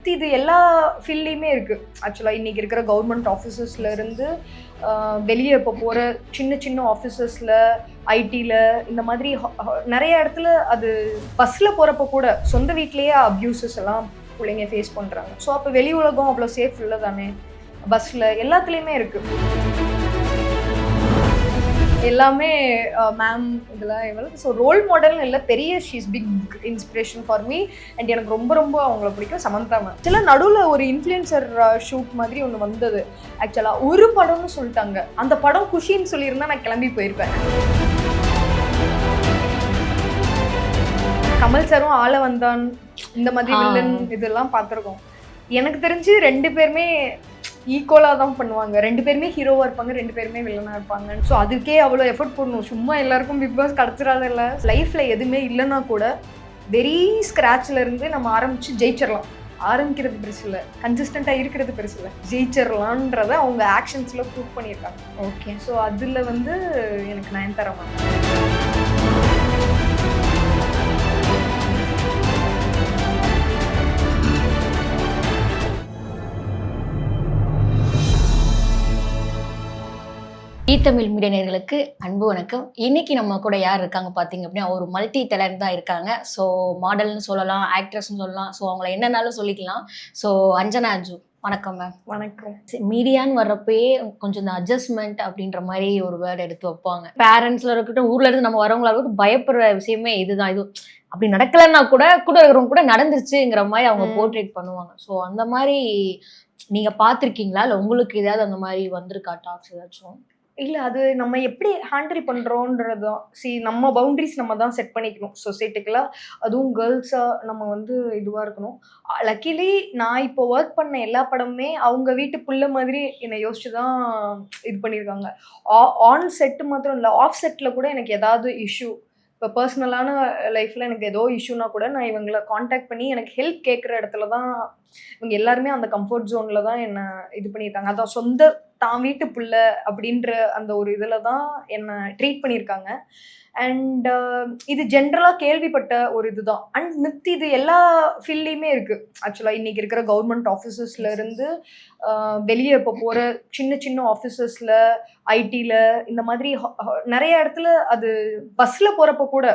இது எல்லா ஃபீல்ட்லையுமே இருக்கு. ஆக்சுவலா இன்னைக்கு இருக்கிற கவர்மெண்ட் ஆஃபீஸஸ்ல இருந்து வெளியே இப்போ போற சின்ன சின்ன ஆஃபீஸஸ்ல, ஐடில இந்த மாதிரி நிறைய இடத்துல அது பஸ்ல போறப்ப கூட சொந்த வீட்லயே அபியூசஸ் எல்லாம் பிள்ளைங்க ஃபேஸ் பண்றாங்க. ஸோ அப்போ வெளி உலகம் அவ்வளோ சேஃப் இல்லை தானே. பஸ்ல எல்லாத்துலேயுமே இருக்கு. எல்லாமே மேம் இதெல்லாம் எவ்வளோ ஸோ ரோல் மாடல்னு இல்லை, பெரிய she's big inspiration for me. And எனக்கு ரொம்ப ரொம்ப அவங்கள பிடிக்கும். சமந்தா மேம் ஆக்சுவலாக நடுவில் ஒரு இன்ஃப்ளூயன்சர் ஷூட் மாதிரி ஒன்று வந்தது. ஆக்சுவலாக ஒரு படம்னு சொல்லிட்டாங்க. அந்த படம் குஷின்னு சொல்லியிருந்தா நான் கிளம்பி போயிருப்பேன். கமல் சாரும் ஆள வந்தான் இந்த மாதிரி வில்லன் இதெல்லாம் பார்த்துருக்கோம். எனக்கு தெரிஞ்சு ரெண்டு பேருமே ஈக்குவலாக தான் பண்ணுவாங்க. ரெண்டு பேருமே ஹீரோவாக இருப்பாங்க, ரெண்டு பேருமே வில்லனாக இருப்பாங்க. ஸோ அதுக்கே அவ்வளோ எஃபர்ட் போடணும். சும்மா எல்லாருக்கும் பிக் பாஸ் கிடச்சிடாத இல்லை. லைஃப்பில் எதுவுமே இல்லைன்னா கூட வெரி ஸ்க்ராட்சில் இருந்து நம்ம ஆரம்பித்து ஜெயிச்சிடலாம். ஆரம்பிக்கிறது பெருசு இல்லை, கன்சிஸ்டண்ட்டாக இருக்கிறது பெருசு இல்லை, ஜெயிச்சிடலான்றதை அவங்க ஆக்ஷன்ஸில் ப்ரூவ் பண்ணியிருக்காங்க. ஓகே, ஸோ அதில் வந்து எனக்கு நயன்தாரா தமிழ் மீடியா நேயர்களுக்கு அன்பு வணக்கம். இன்னைக்கு நம்ம கூட யார் இருக்காங்க பார்த்தீங்க அப்படின்னா, ஒரு மல்டி டேலண்ட் தான் இருக்காங்க. ஸோ மாடல்னு சொல்லலாம், ஆக்ட்ரஸ்ன்னு சொல்லலாம், ஸோ அவங்கள என்னன்னாலும் சொல்லிக்கலாம். ஸோ அஞ்சனா அஞ்சு, வணக்கம் மேம். வணக்கம். மீடியான்னு வர்றப்பயே கொஞ்சம் இந்த அட்ஜஸ்ட்மெண்ட் அப்படின்ற மாதிரி ஒரு வேர்டு எடுத்து வைப்பாங்க. பேரண்ட்ஸ்ல இருக்கட்டும், ஊர்ல இருந்து நம்ம வரவங்களா இருக்கட்டும், பயப்படுற விஷயமே இதுதான். இது அப்படி நடக்கலன்னா கூட இருக்கிறவங்க கூட நடந்துருச்சுங்கிற மாதிரி அவங்க போர்ட்ரேட் பண்ணுவாங்க. ஸோ அந்த மாதிரி நீங்க பார்த்துருக்கீங்களா, இல்லை உங்களுக்கு ஏதாவது அந்த மாதிரி வந்திருக்கா டாக்ஸ் ஏதாச்சும்? இல்லை, அது நம்ம எப்படி ஹேண்டில் பண்ணுறோன்றது தான். நம்ம பவுண்ட்ரிஸ் நம்ம தான் செட் பண்ணிக்கணும் சொசைட்டிக்கலாக. அதுவும் கேர்ள்ஸாக நம்ம வந்து இதுவாக இருக்கணும். லக்கிலி நான் இப்போ ஒர்க் பண்ண எல்லா படமுமே அவங்க வீட்டு புள்ள மாதிரி என்னை யோசிச்சு தான் இது பண்ணியிருக்காங்க. ஆன் செட்டு மாத்திரம் இல்லை, ஆஃப் செட்டில் கூட எனக்கு ஏதாவது இஷ்யூ, இப்போ பர்சனலான லைஃப்பில் எனக்கு ஏதோ இஷ்யூனா கூட நான் இவங்களை காண்டாக்ட் பண்ணி எனக்கு ஹெல்ப் கேட்குற இடத்துல தான் இவங்க எல்லாருமே அந்த கம்ஃபர்ட் ஜோனில் தான் என்னை இது பண்ணியிருக்காங்க. அதான் சொந்த தான் வீட்டு புள்ள அப்படின்ற அந்த ஒரு இதில் தான் என்னை ட்ரீட் பண்ணியிருக்காங்க. அண்ட் இது ஜென்ரலாக கேள்விப்பட்ட ஒரு இதுதான். அண்ட் மித் இது எல்லா ஃபீல்ட்லேயுமே இருக்குது. ஆக்சுவலாக இன்றைக்கி இருக்கிற கவர்மெண்ட் ஆஃபீஸஸில் இருந்து வெளியே இப்போ போகிற சின்ன சின்ன ஆஃபீஸஸில், ஐடியில் இந்த மாதிரி நிறைய இடத்துல அது பஸ்ஸில் போகிறப்ப கூட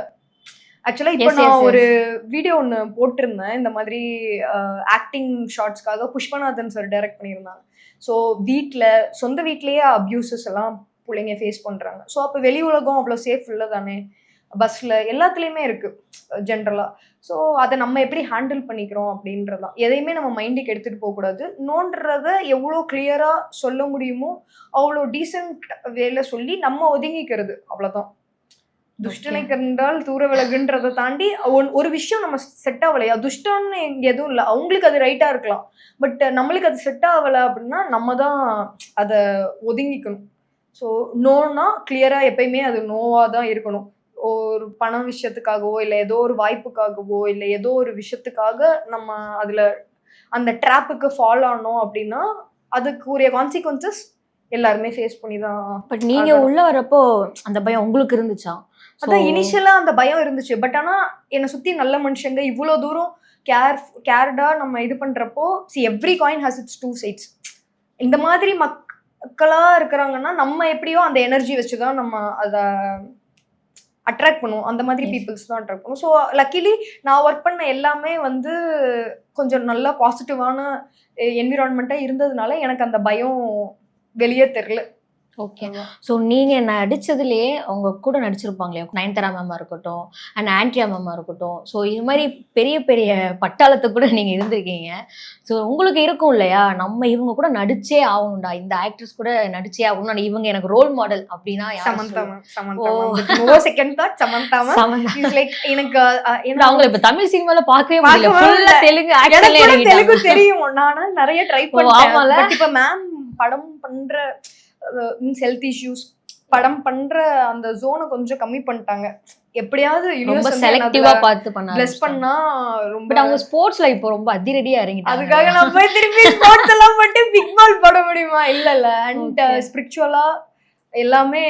ஆக்சுவலாக இப்போ நான் ஒரு வீடியோ ஒன்று போட்டிருந்தேன். இந்த மாதிரி ஆக்டிங் ஷார்ட்ஸ்க்காக புஷ்பநாதன் சார் டைரக்ட் பண்ணியிருந்தாங்க. ஸோ சொந்த வீட்லேயே அப்யூசஸ் எல்லாம் பிள்ளைங்க ஃபேஸ் பண்ணுறாங்க. ஸோ அப்போ வெளி உலகம் அவ்வளோ சேஃப் இல்லை தானே. பஸ்ஸில் எல்லாத்துலேயுமே இருக்குது ஜென்ரலாக. ஸோ அதை நம்ம எப்படி ஹேண்டில் பண்ணிக்கிறோம் அப்படின்றதான். எதையுமே நம்ம மைண்டுக்கு எடுத்துகிட்டு போகக்கூடாது. நோன்றதை எவ்வளோ கிளியராக சொல்ல முடியுமோ அவ்வளோ டீசென்ட் வேலை சொல்லி நம்ம ஒதுங்கிக்கிறது, அவ்வளோதான். துஷ்டனை கண்டால் தூர விலகுன்றதை தாண்டி ஒரு விஷயம் நம்ம செட் ஆகலையா, துஷ்டன்னு இங்கே எதுவும் இல்லை, அவங்களுக்கு அது ரைட்டாக இருக்கலாம். பட் நம்மளுக்கு அது செட் ஆகலை அப்படின்னா நம்ம தான் அதை ஒதுங்கிக்கணும். ஸோ நோனா கிளியராக எப்பயுமே அது நோவாக தான் இருக்கணும். ஒரு பண விஷயத்துக்காகவோ இல்லை ஏதோ ஒரு வாய்ப்புக்காகவோ இல்லை ஏதோ ஒரு விஷயத்துக்காக நம்ம அதில் அந்த ட்ராப்புக்கு ஃபாலோ ஆனோம் அப்படின்னா அதுக்கு உரிய கான்சிக்வன்சஸ் எல்லாருமே ஃபேஸ் பண்ணி தான். பட் நீங்க உள்ள வரப்போ அந்த பயம் உங்களுக்கு இருந்துச்சா? அதான் இனிஷியலா அந்த பயம் இருந்துச்சு. பட் ஆனால் என்னை சுற்றி நல்ல மனுஷங்க இவ்வளோ தூரம் கேர்டா நம்ம இது பண்ணுறப்போ, every coin has its two sides. இந்த மாதிரி மக்களாக இருக்கிறாங்கன்னா நம்ம எப்படியோ அந்த எனர்ஜி வச்சு தான் நம்ம அதை அட்ராக்ட் பண்ணுவோம். அந்த மாதிரி பீப்புள்ஸ் தான் அட்ராக்ட் பண்ணுவோம். ஸோ லக்கிலி நான் ஒர்க் பண்ண எல்லாமே வந்து கொஞ்சம் நல்லா பாசிட்டிவான என்விரான்மெண்ட்டாக இருந்ததுனால எனக்கு அந்த பயம் வெளியே தெரில. ஓகே, ஸோ நீங்கள் நடித்ததுலேயே அவங்க கூட நடிச்சிருப்பாங்களே, நயன்தாரா மேமாக இருக்கட்டும் அண்ட் ஆண்ட்ரியா மேமாக இருக்கட்டும். ஸோ இது மாதிரி பெரிய பெரிய பட்டாளத்தை கூட நீங்கள் இருந்திருக்கீங்க. ஸோ உங்களுக்கு இருக்கும் இல்லையா, நம்ம இவங்க கூட நடிச்சே ஆகணும்டா, இந்த ஆக்ட்ரஸ் கூட நடிச்சே ஆகணும், இவங்க எனக்கு ரோல் மாடல் அப்படின்னா Samantha second thought Samantha like எனக்கு அவங்க இப்ப தமிழ் சினிமால பார்க்கவே முடியல. தெலுங்கு தெரியும், நானும் நிறைய ட்ரை பண்ணுவேன். இப்ப மேம் படம் பண்ற ஹெல்த் இஷ்யூஸ் படம் பண்ற அந்த ஜோனை கொஞ்சம் கம்மி பண்ணிட்டாங்க. எப்படியாவது ரொம்ப செலக்டிவா பார்த்து பிளஸ் பண்ணா ரொம்ப. பட் அவங்க ஸ்போர்ட்ஸ்ல இப்போ ரொம்ப அதிரடியா இறங்கிட்டாங்க. அதுக்காக நம்ம திருப்பி ஸ்போர்ட்ஸ் எல்லாம் போட்டு பிக் பால் போட முடியுமா? இல்ல. அண்ட் ஸ்பிரிச்சுவலா எல்லாமே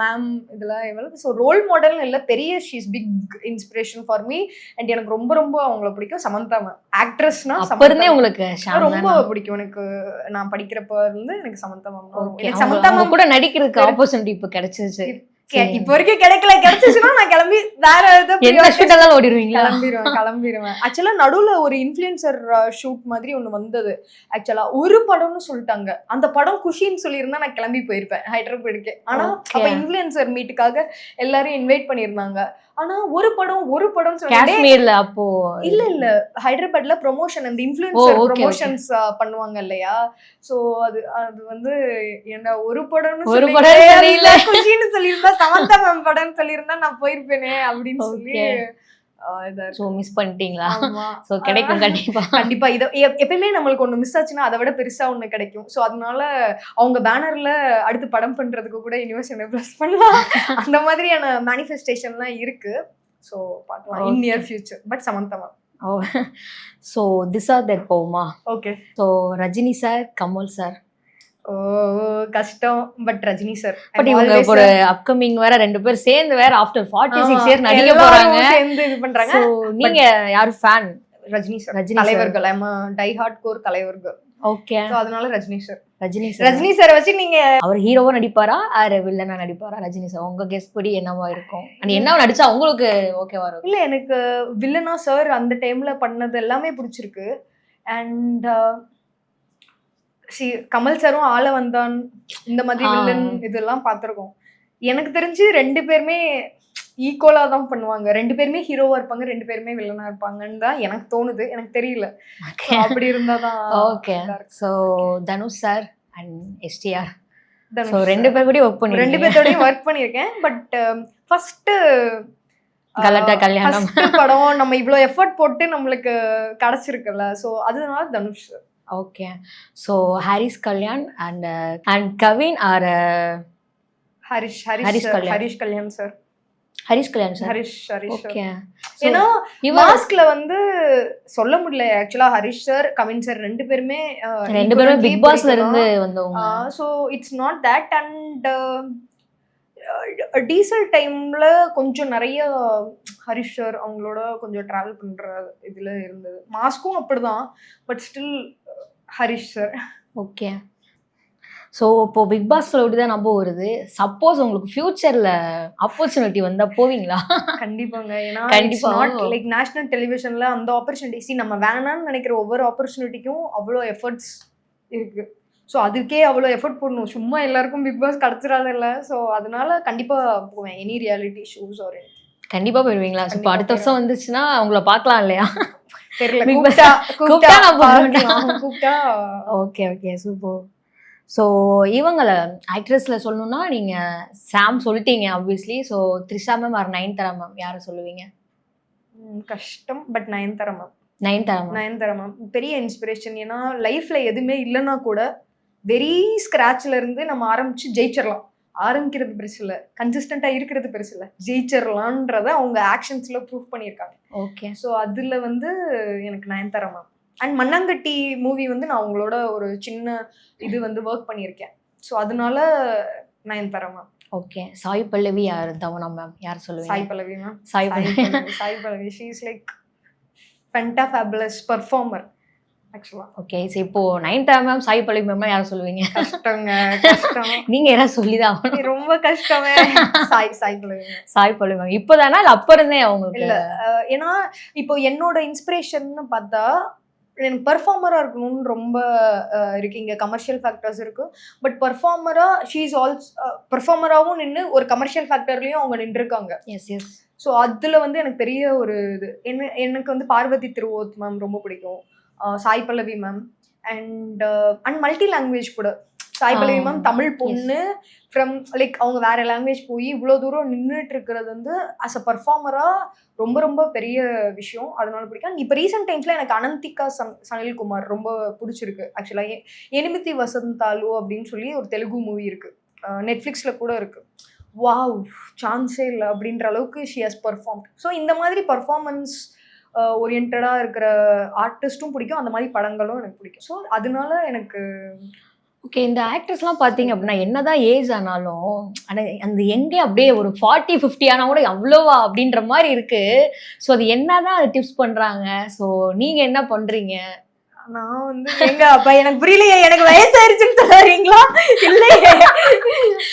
மேம் இதெல்லாம் எவ்வளோ. ஸோ ரோல் மாடல்னு இல்லை, பெரிய she's big inspiration for me. And எனக்கு ரொம்ப ரொம்ப அவங்கள பிடிக்கும். சமந்தா மேம் ஆக்ட்ரஸ்னா அப்ப இருந்தே உங்களுக்கு ரொம்ப பிடிக்கும் எனக்கு. நான் படிக்கிறப்ப இருந்து எனக்கு சமந்தா மேம். எனக்கு சமந்தா மேம் கூட நடிக்கிறதுக்கு ஆப்பர்ச்சுனிட்டி இப்ப கிடைச்சிருச்சு. இப்ப வரைக்கும் கிடைச்சுச்சுன்னா நான் கிளம்பி வேற ஏதாவது ஓடிடுவீங்களா? கிளம்பிடுவேன். ஆக்சுவலா நடுவுல ஒரு இன்ஃபுளுசர் ஷூட் மாதிரி ஒண்ணு வந்தது. ஆக்சுவலா ஒரு படம்னு சொல்லிட்டாங்க. அந்த படம் குஷின்னு சொல்லியிருந்தா நான் கிளம்பி போயிருப்பேன் ஹைதராபாத்துக்கு. ஆனா அப்ப இன்ஃபுளுசர் மீட்டுக்காக எல்லாரும் இன்வைட் பண்ணிருந்தாங்க. ஆனா ஒரு படம் காஷ்மீர்ல அப்போ இல்ல ஹைதராபாத்ல ப்ரொமோஷன், அந்த இன்ஃபுளுசர் ப்ரொமோஷன்ஸ் பண்ணுவாங்க இல்லையா. சோ அது வந்து என்ன ஒரு படம்னு குஷின்னு சொல்லியிருந்தா, சமந்தா மேம் படம்னு சொல்லியிருந்தா நான் போயிருப்பேனே அப்படின்னு சொல்லி மிஸ் பண்ணிட்டீங்களா? சோ கிடைக்கும் கண்டிப்பா. இது எப்பயுமே நம்மளுக்கு ஒண்ணு மிஸ் ஆச்சுன்னா அதை விட பெருசா ஒண்ணு கிடைக்கும். சோ அதனால அவங்க பேனர்ல அடுத்து படம் பண்றதுக்கு கூட யூனிவர்ஸ் ப்ளஸ் பண்ணலாம். அந்த மாதிரியான மேனிஃபெஸ்டேஷன்லாம் இருக்கு. சோ பார்க்கலாம் in near future. But Samantha ma'am. So this are that போமா. Okay. So Rajini sir, Kamal sir. கஷ்டம். But Rajini sir. பட் இவங்க ஒரு அப்கமிங் வேற ரெண்டு பேர் சேர்ந்து வேற ஆஃப்டர் 46 இயர்ஸ் நடிக்க போறாங்க. சேர்ந்து இது பண்றாங்க. நீங்க யாரு ஃபேன்? ரஜினி சார். தலைவர்கள். ஐ அம் டை ஹார்ட் கோர் தலைவர்கள். ஓகே. சோ அதனால ரஜினி சார். ரஜினி சார் வச்சு நீங்க அவர் ஹீரோவா நடிப்பாரா ஆர் வில்லனா நடிப்பாரா? ரஜினி சார் உங்க கெஸ் படி என்னவா இருக்கும்? அண்ட் என்னவா நடிச்சா உங்களுக்கு ஓகேவா இருக்கும்? இல்ல எனக்கு வில்லனா சார் அந்த டைம்ல பண்ணது எல்லாமே பிடிச்சிருக்கு. அண்ட் கமல் சாரும் ஆள வந்தான் இந்த மாதிரி வில்லன் இதெல்லாம் பார்த்திருக்கோம். எனக்கு தெரிஞ்சு ரெண்டு பேருமே ஈக்குவலா தான் பண்ணுவாங்க. ரெண்டு பேருமே ஹீரோவா இருப்பாங்க, ரெண்டு பேருமே வில்லனா இருப்பாங்கன்னு தான் எனக்கு தோணுது. எனக்கு தெரியல. அப்படி இருந்தாதான். Okay. So Dhanush sir and STR. So ரெண்டு பேர் கூட ஒர்க் பண்ணி ரெண்டு பேரோடயும் ஒர்க் பண்ணிருக்கேன். பட் ஃபர்ஸ்ட் கலட்டா கல்யாணம் படம் நம்ம இவ்வளவு எஃபர்ட் போட்டு நம்மளுக்கு கிடைச்சிருக்குல்ல. சோ அதனால Dhanush. Okay. So Haris Kalyan and Kavin or Harish Kalyan sir. Harish. Okay. ஏன்னா மாஸ்க்ல வந்து சொல்ல முடியல ஆக்சுவலா. ஹரிஷ் சார், கவின் சார் ரெண்டு பேருமே பிக் பாஸ்ல இருந்து வந்தவங்க. So it's not that. And diesel டைம்ல கொஞ்சம் நிறைய ஹரிஷ் சார் அவங்களோட கொஞ்சம் டிராவல் பண்ற இதுல இருந்தது. மாஸ்க்கும் அப்படிதான். But still Harish sir. Okay. So இப்போ பிக் பாஸ்ல தான் நம்ப வருது. சப்போஸ் உங்களுக்கு ஃபியூச்சர்ல ஆப்பர்ச்சுனிட்டி வந்தா போவீங்களா? கண்டிப்பாங்க. ஏன்னா நாட் லைக் நேஷனல் டெலிவிஷன்ல அந்த ஆப்பர்ச்சுனிட்டி. நம்ம வேணாம்னு நினைக்கிற ஒவ்வொரு ஆப்பர்ச்சுனிட்டிக்கும் அவ்வளோ எஃபர்ட்ஸ் இருக்கு. ஸோ அதுக்கே அவ்வளோ எஃபர்ட் போடணும். சும்மா எல்லாருக்கும் பிக் பாஸ் கிடைச்சிடாது இல்லை. ஸோ அதனால கண்டிப்பா போவேன். எனி ரியாலிட்டி ஷோஸ் ஒரு கண்டிப்பா போயிருவீங்களா? இப்போ அடுத்த வருஷம் வந்துச்சுன்னா உங்களை பார்க்கலாம் இல்லையா? தெரியல. கூப்பிட்டா. Okay okay super. ஸோ இவங்களை ஆக்ட்ரஸ்ல சொல்லணும்னா நீங்க சாம் சொல்லிட்டீங்க obviously. So Trisha ma'am or Nayanthara ma'am யாரை சொல்லுவீங்க? கஷ்டம். But Nayanthara ma'am. Nayanthara ma'am பெரிய இன்ஸ்பிரேஷன். ஏன்னா லைஃப்ல எதுவுமே இல்லைன்னா கூட வெரி ஸ்கிராச்ல இருந்து நம்ம ஆரம்பிச்சு ஜெயிச்சிடலாம். ஆரம்பிக்கிறது பெருசு இல்லை, கன்சிஸ்டண்டா இருக்கிறது பெருசு இல்லை, ஜெயிச்சிடலான்றத அவங்க ஆக்ஷன்ஸ்ல ப்ரூவ் பண்ணியிருக்காங்க. ஓகே. ஸோ அதுல வந்து எனக்கு Nayanthara ma'am. And Mannangatti movie வந்து நான் அவங்களோட ஒரு சின்ன இது வந்து ஒர்க் பண்ணியிருக்கேன். ஸோ அதனால நயன்தாரா மேம். ஓகே. சாய் பல்லவி யார்? தவனா மேம் யார் சொல்லுவீங்க? Sai Pallavi ma'am. Sai Pallavi she is like fantabulous performer ஆக்சுவலா. ஓகே. சோ இப்போ நயன்தாரா மேம், சாய் பல்லவி மேம் யாரை சொல்லுவீங்க? கஷ்டங்க. கஷ்டம். நீங்க யாராவது சொல்லிதான் ரொம்ப கஷ்டமே. சாய் பல்லவி மேம். இப்போதானா இல்ல அப்ப இருந்தே அவங்களுக்கு? இல்ல ஏன்னா இப்போ என்னோட இன்ஸ்பிரேஷன் பார்த்தா எனக்கு பெர்ஃபார்மரா இருக்கணும்னு ரொம்ப இருக்கு. இங்க கமர்ஷியல் ஃபேக்டர்ஸ் இருக்கு. பட் பெர்ஃபார்மரா ஷீ இஸ் ஆல்சோ பெர்ஃபார்மராகவும் நின்று ஒரு கமர்ஷியல் ஃபேக்டர்லயும் அவங்க நின்றுருக்காங்க. ஸோ அதுல வந்து எனக்கு பெரிய ஒரு இது. எனக்கு வந்து பார்வதி திருவோத் மேம் ரொம்ப பிடிக்கும். Sai Pallavi ma'am and multi language கூட. சாய் பல்லவி மேம் தமிழ் பொண்ணு ஃப்ரம் லைக் அவங்க வேற லாங்குவேஜ் போய் இவ்வளோ தூரம் நின்றுட்டு இருக்கிறது வந்து அஸ் அ பர்ஃபார்மரா ரொம்ப ரொம்ப பெரிய விஷயம். அதனால பிடிக்கும். இப்போ ரீசெண்ட் டைம்ஸ்ல எனக்கு அனந்திகா சனில்குமார் ரொம்ப பிடிச்சிருக்கு. ஆக்சுவலாக எனிமித்தி வசந்தாலு அப்படின்னு சொல்லி ஒரு தெலுங்கு மூவி இருக்கு, நெட்ஃப்ளிக்ஸ்ல கூட இருக்கு. வாவ், சான்ஸே இல்லை அப்படின்ற அளவுக்கு ஷி ஹஸ் பர்ஃபார்ம். ஸோ இந்த மாதிரி பர்ஃபார்மன்ஸ் ஓரியன்டாக இருக்கிற ஆர்டிஸ்ட்டும் பிடிக்கும், அந்த மாதிரி படங்களும் எனக்கு பிடிக்கும். ஸோ அதனால எனக்கு ஓகே. இந்த ஆக்டர்ஸ்லாம் பார்த்தீங்க அப்படின்னா, என்னதான் ஏஜ் ஆனாலும், ஆனா அந்த எங்கே அப்படியே ஒரு 40, 50 ஆனா கூட அவ்வளவா அப்படின்ற மாரி இருக்கு. ஸோ அது என்னதான் அது டிப்ஸ் பண்றாங்க? ஸோ நீங்க என்ன பண்றீங்க? நான் வந்து ஏங்க அப்ப எனக்கு புரியலையே, எனக்கு வயசாயிருச்சுன்னு சொல்ல வரீங்களா? இல்லையே.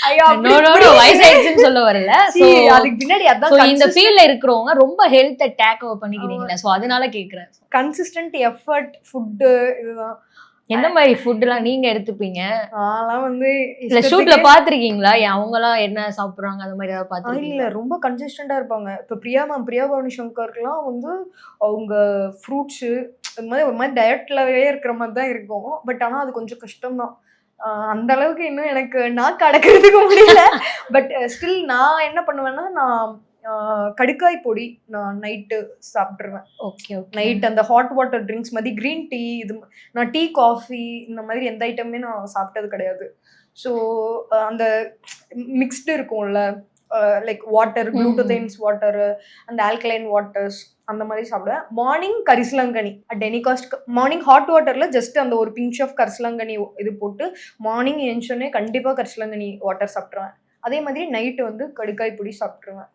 ஐயோ நோ, நோ, நோ, வயசாயிடுச்சுன்னு சொல்ல வரல. ஸோ அதுக்கு பின்னாடி ஸோ அதான் இந்த ஃபீல்ட்ல இருக்கிறவங்க ரொம்ப ஹெல்த்த டேக் ஓவர் பண்ணிக்கிறீங்களா? ஸோ அதனால கேட்கிறேன். கன்சிஸ்டன்ட் எஃபர்ட், ஃபுட்டு இதுதான். எந்த மாரி ஃபுட்லாம் நீங்க எடுத்துப்பீங்க? நான்லாம் வந்து இல்ல ஷூட்ல பார்த்திருக்கீங்களா? அவங்கலாம் என்ன சாப்பிடுறாங்க அந்த மாரி ஏதாவது இல்ல பார்த்திருக்கீங்களா? ரொம்ப கன்சிஸ்டண்டா இருப்பாங்க. இப்ப பிரியா மேம், பிரியா பவானி சங்கர்லாம் வந்து அவங்க ஃப்ரூட்ஸு இது மாதிரி ஒரு மாதிரி டயட்லயே இருக்கிற மாதிரி தான் இருக்கும். பட் ஆனா அது கொஞ்சம் கஷ்டம் தான். அந்த அளவுக்கு இன்னும் எனக்கு நாக்கு அடக்கிறதுக்கு முடியல. பட் ஸ்டில் நான் என்ன பண்ணுவேன்னா, நான் கடுக்காய் பொடி நான் நைட்டு சாப்பிட்டுருவேன். Okay, okay. நைட் அந்த ஹாட் வாட்டர் ட்ரிங்க்ஸ் மாதிரி கிரீன் டீ இது நான் டீ, காஃபி இந்த மாதிரி எந்த ஐட்டமுமே நான் சாப்பிட்டது கிடையாது. ஸோ அந்த மிக்ஸ்டு இருக்கும்ல லைக் வாட்டர், குளூட்டோதைன்ஸ் வாட்டரு, அந்த ஆல்கலைன் வாட்டர்ஸ் அந்த மாதிரி சாப்பிடுவேன். மார்னிங் கரிசலாங்கண்ணி at any cost. Morning hot வாட்டர்ல ஜஸ்ட் அந்த ஒரு பிஞ்ச் ஆஃப் கரிசலாங்கண்ணி இது போட்டு மார்னிங் எழுந்தோடனே கண்டிப்பாக கரிசலாங்கண்ணி வாட்டர் சாப்பிட்ருவேன். அதே மாதிரி நைட்டு வந்து கடுக்காய் பொடி சாப்பிட்ருவேன்.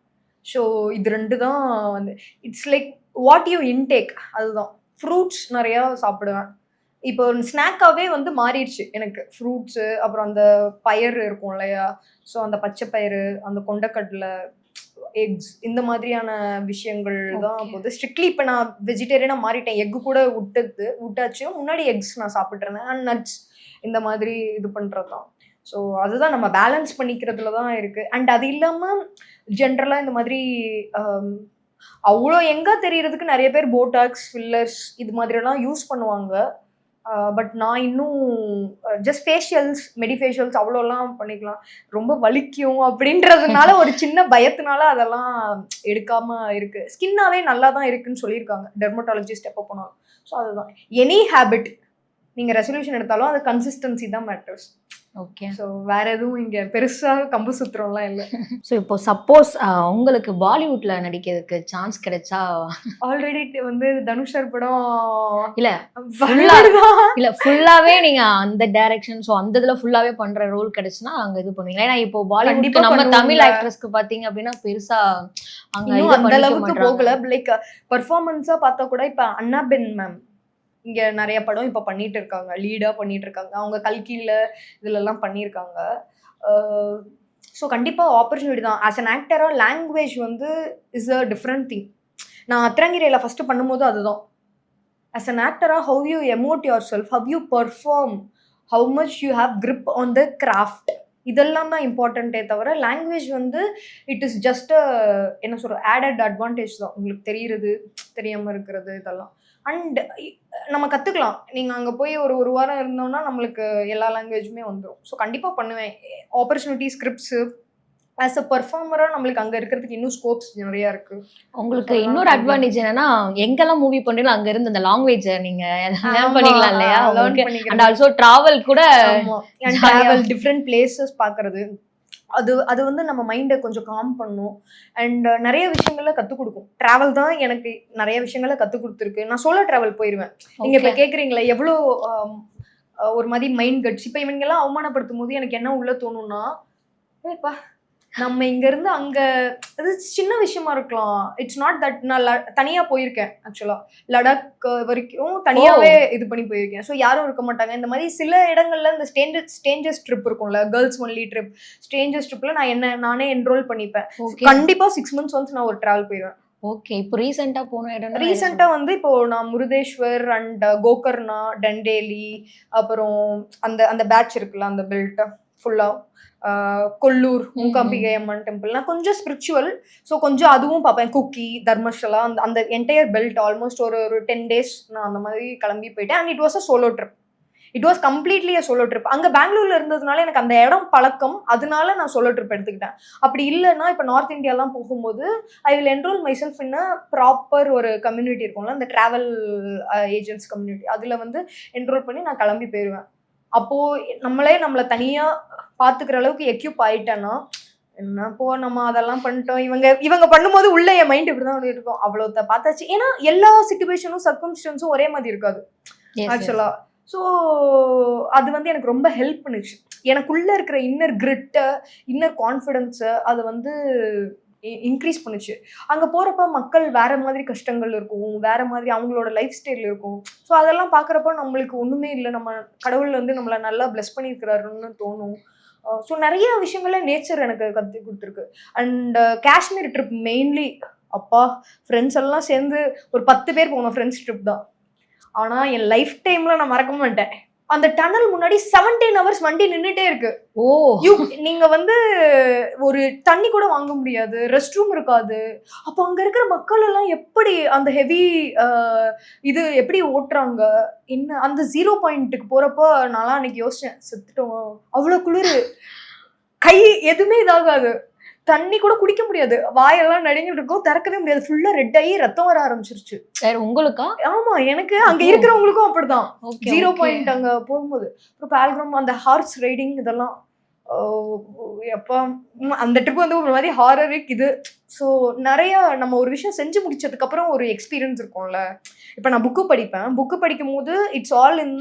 ஸோ இது 2 தான் வந்து it's like what you intake அதுதான். ஃப்ரூட்ஸ் நிறையா சாப்பிடுவேன். இப்போ ஸ்நாக்காவே வந்து மாறிடுச்சு எனக்கு. ஃப்ரூட்ஸு, அப்புறம் அந்த பயறு இருக்கும் இல்லையா? ஸோ அந்த பச்சை பயிறு, அந்த கொண்டைக்கடலை, எக்ஸ் இந்த மாதிரியான விஷயங்கள் தான் ஓகே. போகுது. ஸ்ட்ரிக்ட்லி இப்போ நான் வெஜிடேரியனா மாறிட்டேன். எக்கு கூட விட்டாச்சு. முன்னாடி எக்ஸ் நான் சாப்பிட்டு இருந்தேன். அண்ட் நட்ஸ் இந்த மாதிரி இது பண்றது தான். ஸோ அதுதான் நம்ம பேலன்ஸ் பண்ணிக்கிறதுல தான் இருக்கு. அண்ட் அது இல்லாம ஜென்ரலா இந்த மாதிரி அவ்வளோ எங்க தெரியறதுக்கு நிறைய பேர் போட்டாக்ஸ், ஃபில்லர்ஸ் இது மாதிரியெல்லாம் யூஸ் பண்ணுவாங்க. பட் நான் இன்னும் ஜஸ்ட் ஃபேஷியல்ஸ், மெடிஃபேஷியல்ஸ் அவ்வளோலாம் பண்ணிக்கலாம். ரொம்ப வலிக்கும் அப்படின்றதுனால ஒரு சின்ன பயத்தினால அதெல்லாம் எடுக்காம இருக்கு. ஸ்கின்னாவே நல்லா தான் இருக்குன்னு சொல்லியிருக்காங்க டெர்மட்டாலஜிஸ்ட் எப்போ போனாலும். ஸோ அதுதான். எனி ஹேபிட் நீங்க ரெசல்யூஷன் எடுத்தாலும் அது கன்சிஸ்டன்சி தான் மேட்டர்ஸ். ஓகே. ஸோ வேற எதுவும் இங்க பெருசா கம்பு சுத்துறோம்லாம் இல்லை. ஸோ இப்போ சப்போஸ் உங்களுக்கு பாலிவுட்ல நடிக்கிறதுக்கு சான்ஸ் கிடைச்சா ஆல்ரெடி வந்து தனுஷ் சார் படம் இல்ல இல்ல ஃபுல்லாவே நீங்க அந்த டைரக்ஷன் ஸோ அந்த இதுல ஃபுல்லாவே பண்ற ரோல் கிடைச்சுன்னா அங்க இது பண்ணுவீங்க. ஏன்னா இப்போ பாலிவுட் நம்ம தமிழ் ஆக்ட்ரஸ்க்கு பாத்தீங்க அப்படின்னா பெருசா அங்க இன்னும் இது அந்த பண்ணிக்க அளவுக்கு மாட்டாங்க. போகல. லைக் பெர்ஃபார்மன்ஸா பார்த்தா கூட இப்ப அண்ணாபென் மேம் இங்க நிறைய படம் இப்ப பண்ணிட்டு இருக்காங்க. லீடா பண்ணிட்டு இருக்காங்க. அவங்க கல்கில இதுல எல்லாம் பண்ணியிருக்காங்க. ஸோ கண்டிப்பா ஆப்பர்ச்சுனிட்டி தான். ஆஸ் அன் ஆக்டரா லாங்குவேஜ் வந்து இஸ் அ டிஃப்ரெண்ட் திங். நான் அத்திரங்கிரையில ஃபர்ஸ்ட் பண்ணும்போது அதுதான். ஆஸ் அன் ஆக்டரா how you emote yourself, how you perform, how much you have grip on the craft, இதெல்லாம் தான் இம்பார்ட்டன்ட்டே தவிர லாங்குவேஜ் வந்து இட் இஸ் ஜஸ்ட் என்ன சொல்ற ஆடட் அட்வான்டேஜ் தான். உங்களுக்கு தெரியுறது, தெரியாம இருக்கிறது இதெல்லாம். அண்ட் நம்ம கத்துக்கலாம். நீங்க அங்க போய் ஒரு வாரம் இருந்தோம்னா நம்மளுக்கு எல்லா லாங்குவேஜுமே வந்துடும். ஸோ கண்டிப்பா பண்ணுவேன். ஆப்பர்ச்சுனிட்டி, ஸ்கிரிப்ட்ஸு ஆஸ் அ பெர்ஃபார்மரா நம்மளுக்கு அங்க இருக்கிறதுக்கு இன்னும் ஸ்கோப்ஸ் நிறைய இருக்கு. உங்களுக்கு இன்னொரு அட்வான்டேஜ் என்னன்னா எங்கெல்லாம் மூவி பண்றீங்களோ அங்க இருந்து அந்த லாங்குவேஜ் நீங்க லேர்ன் பண்ணிக்கலாம் இல்லையா? அண்ட் ஆல்சோ டிராவல் கூட டிஃப்ரெண்ட் பிளேசஸ் பாக்குறது அது வந்து நம்ம மைண்டை கொஞ்சம் காம் பண்ணும். அண்ட் நிறைய விஷயங்கள்ல கற்றுக் கொடுக்கும். ட்ராவல் தான் எனக்கு நிறைய விஷயங்கள கற்றுக் கொடுத்துருக்கு. நான் சோலோ ட்ராவல் போயிடுவேன். நீங்கள் இப்போ கேட்குறீங்களா எவ்வளோ ஒரு மாதிரி மைண்ட் கட்ஸ். இப்போ இவங்கெல்லாம் அவமானப்படுத்தும் போது எனக்கு என்ன உள்ள தோணும்னா, ஏப்பா நம்ம இங்கேருந்து அங்கே அது சின்ன விஷயமா இருக்கலாம். It's not that. நான் தனியாக போயிருக்கேன் ஆக்சுவலாக. லடாக் வரைக்கும் தனியாகவே இது பண்ணி போயிருக்கேன். ஸோ யாரும் இருக்க மாட்டாங்க. இந்த மாதிரி சில இடங்கள்ல இந்த ஸ்டேஞ்சர்ஸ் ட்ரிப் இருக்கும்ல, கேர்ள்ஸ் ஒன்லி ட்ரிப், ஸ்டேஞ்சர்ஸ் ட்ரிப்பில் நானே என்ரோல் பண்ணிப்பேன். கண்டிப்பாக 6 months ஒன்ஸ் நான் ஒரு ட்ராவல் போயிடுவேன். ஓகே. இப்போ ரீசெண்டா போன இடம் ரீசெண்டா வந்து இப்போ நான் முருதேஸ்வர் அண்ட் கோகர்ணா, டண்டேலி, அப்புறம் அந்த அந்த பேட்ச் இருக்குல்ல அந்த பெல்ட் ஃபுல்லா, கொல்லூர் மூகாம்பிகை அம்மன் டெம்பிள். நான் கொஞ்சம் ஸ்பிரிச்சுவல். ஸோ கொஞ்சம் அதுவும் பார்ப்பேன். குக்கி, தர்மஷலா, அந்த அந்த என்டையர் பெல்ட் ஆல்மோஸ்ட் ஒரு 10 days நான் அந்த மாதிரி கிளம்பி போயிட்டேன். And it was a solo trip. It was completely a solo trip. அங்கே பெங்களூர்ல இருந்ததுனால எனக்கு அந்த இடம் பழக்கம். அதனால நான் சோலோ ட்ரிப் எடுத்துக்கிட்டேன். அப்படி இல்லைன்னா இப்போ நார்த் இந்தியாலாம் போகும்போது I will enrol my self in a proper ஒரு கம்யூனிட்டி இருக்கும்ல, அந்த ட்ராவல் ஏஜென்ட்ஸ் கம்யூனிட்டி. அதில் வந்து என்ரோல் பண்ணி நான் கிளம்பி போயிடுவேன். அப்போது நம்மளை தனியாக பார்த்துக்கிற அளவுக்கு எக்யூப் ஆயிட்டேன்னா என்னப்போ நம்ம அதெல்லாம் பண்ணிட்டோம். இவங்க பண்ணும்போது உள்ள என் மைண்ட் இப்படிதான் இருக்கும். அவ்வளோத்த பார்த்தாச்சு. ஏன்னா எல்லா சிச்சுவேஷனும் சர்க்கம்ஸ்டன்ஸும் ஒரே மாதிரி இருக்காது ஆக்சுவலா. ஸோ அது வந்து எனக்கு ரொம்ப ஹெல்ப் பண்ணுச்சு. எனக்குள்ள இருக்கிற இன்னர் கிரிட்ட, இன்னர் கான்ஃபிடன்ஸ அது வந்து இன்க்ரீஸ் பண்ணுச்சு. அங்க போறப்ப மக்கள் வேற மாதிரி கஷ்டங்கள் இருக்கும். வேற மாதிரி அவங்களோட லைஃப் ஸ்டைல் இருக்கும். ஸோ அதெல்லாம் பார்க்குறப்ப நம்மளுக்கு ஒண்ணுமே இல்ல. நம்ம கடவுள் வந்து நம்மள நல்லா பிளெஸ் பண்ணியிருக்கிறாருன்னு தோணும். ஸோ நெறைய விஷயங்கள நேச்சர் எனக்கு கத்துக் குடுத்துருக்கு. அண்ட் காஷ்மீர் ட்ரிப் மெயின்லி அப்பா! ஃப்ரெண்ட்ஸ் எல்லாம் சேர்ந்து ஒரு 10 பேர் போனோம். ஃப்ரெண்ட்ஸ் ட்ரிப் தான். ஆனா என் லைஃப் டைம்ல நான் மறக்க மாட்டேன். அந்த டனல் முன்னாடி 17 ஹவர்ஸ் வண்டி நின்னுட்டே இருக்கு. ஓ! நீங்க வந்து ஒரு தண்ணி கூட வாங்க முடியாது. ரெஸ்ட் ரூம் இருக்காது. அப்ப அங்க இருக்கிற மக்கள் எல்லாம் எப்படி அந்த ஹெவி அ இது எப்படி ஓட்டுறாங்க? என்ன அந்த 0 பாயிண்ட்க்கு போறப்போ நான்லாம் அன்னைக்கு யோசிச்சேன். செத்துட்டோம். அவ்ளோ குளிரு. கை எதுவுமே இதாகாது. தண்ணி கூட குடிக்க முடியாது. வாயெல்லாம் நடுங்கிட்டு இருக்கும். திறக்கவே முடியாது. ஃபுல்லா ரெட் ஆயி ரத்தம் வர ஆரம்பிச்சிருச்சு. சரி, உங்களுக்கா? ஆமா. எனக்கு அங்க இருக்கிறவங்களுக்கும் அப்படிதான். Okay, 0 okay. பாயிண்ட் அங்க போகும்போது. அப்புறம் பால்கிராம் அந்த ஹார்ஸ் ரைடிங் இதெல்லாம் ஓ எப்பா! அந்த ட்ரிப் வந்து ஒரு மாரி ஹாரரிக் இது. ஸோ நெறைய நம்ம ஒரு விஷயம் செஞ்சு முடிச்சதுக்கப்புறம் ஒரு எக்ஸ்பீரியன்ஸ் இருக்கும்ல. இப்ப நான் புக்கு படிப்பேன். புக்கு படிக்கும்போது இட்ஸ் ஆல் இன்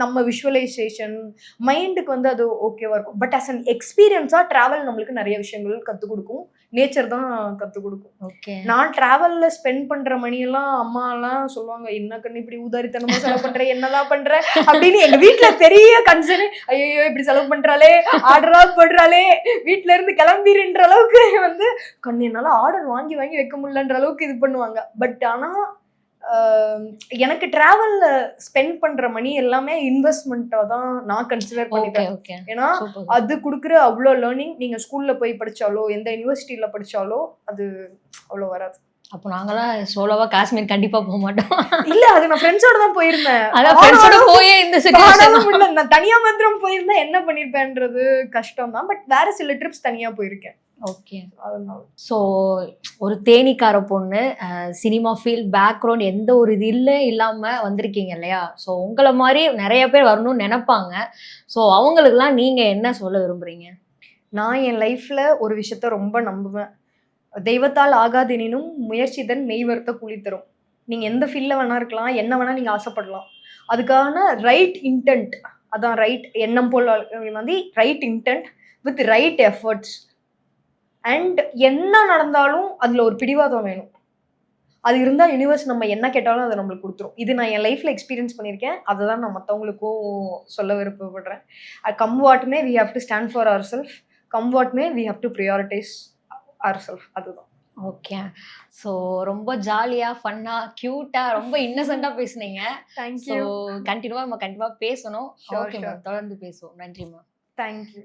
நம்ம விஷுவலைசேஷன் மைண்டுக்கு வந்து அது ஓகேவா இருக்கும். பட் அஸ் அன் எக்ஸ்பீரியன்ஸா டிராவல் நம்மளுக்கு நெறைய விஷயங்கள் கத்துக் குடுக்கும். நேச்சர் தான் கத்துக் குடுக்கும். ஓகே. நான் டிராவல்ல ஸ்பெண்ட் பண்ற மணியெல்லாம் அம்மாலாம் சொல்லுவாங்க, "என்ன கண்ணு இப்படி ஊதாரித்தனமா செலவு பண்ற? என்னதான் பண்ற?" அப்படின்னு எங்க வீட்ல பெரிய கன்சர்ன். ஐயய்யோ! இப்படி செலவு பண்றாளே, ஆர்டரா போடுறாளே, வீட்ல இருந்து கிளம்பிருன்ற அளவுக்கு வந்து கண்ணு என்னால ஆர்டர் வாங்கி வாங்கி வைக்க முடியலன்ற அளவுக்கு இது பண்ணுவாங்க. பட் ஆனா அ எனக்கு டிராவல்ல ஸ்பெண்ட் பண்ற மணி எல்லாமே இன்வெஸ்ட்மெண்ட்டா தான் நான் கன்சிடர் ஓகே, பண்ணிப்பேன். ஓகே. ஏன்னா சூப்பர். அது குடுக்குற அவ்ளோ லேர்னிங் நீங்க ஸ்கூல்ல போய் படிச்சாலோ, எந்த யுனிவர்சிட்டில படிச்சாலோ அது அவ்ளோ வராது. அப்போ நாங்கலாம் சோலோவா காஷ்மீர் கண்டிப்பா போமாட்டோம். இல்ல அது நான் ஃப்ரெண்ட்ஸோட தான் போயிருந்தேன். அதான் ஃப்ரெண்ட்ஸோட போயே இந்த சிச்சுவேஷன் காணாம முடியல. நான் தனியா மாத்திரம் போயிருந்தா என்ன பண்ணிருப்பேன்றது கஷ்டம் தான். பட் வேற சில ட்ரிப்ஸ் தனியா போயிருக்கேன். ஓகே. அதனால. ஸோ ஒரு தேனிக்கார பொண்ணு சினிமா ஃபீல்ட் பேக்ரவுண்ட் எந்த ஒரு இது இல்லாம வந்திருக்கீங்க இல்லையா? ஸோ உங்கள மாரி நெறைய பேர் வரணும்னு நெனைப்பாங்க. ஸோ அவங்களுக்கெல்லாம் நீங்க என்ன சொல்ல விரும்புறீங்க? நான் என் லைஃப்ல ஒரு விஷயத்த ரொம்ப நம்புவேன். தெய்வத்தால் ஆகாதெனினும் முயற்சி தன் மெய் வருத்த கூலி தரும். நீங்க எந்த ஃபீல்ட்ல வேணா இருக்கலாம். என்ன வேணா நீங்க ஆசைப்படலாம். அதுக்கான ரைட் இன்டென்ட் அதான் ரைட் எண்ணம் போல் வந்து right intend with right efforts and என்ன நடந்தாலும் அதுல ஒரு பிடிவாதம் வேணும். அது இருந்தா யுனிவர்ஸ் நம்ம என்ன கேட்டாலும் அத நம்மளுக்கு குடுத்துரும். இது நான் என் லைஃப்ல எக்ஸ்பீரியன்ஸ் பண்ணியிருக்கேன். அததான் நான் மத்தவங்களுக்கும் சொல்ல விருப்பப்படுறேன். Come what may we have to stand for ourself. Come what may we have to prioritise ourself. அதுதான். ஓகே. ஸோ ரொம்ப ஜாலியா, ஃபன்னா, கியூட்டா, ரொம்ப இன்னசென்ட்டா பேசுனீங்க. Thank so you. நம்ம கண்டிப்பா பேசணும். Sure, okay sure. மேம். தொடர்ந்து பேசுவோம். நன்றி மேம். Thank you.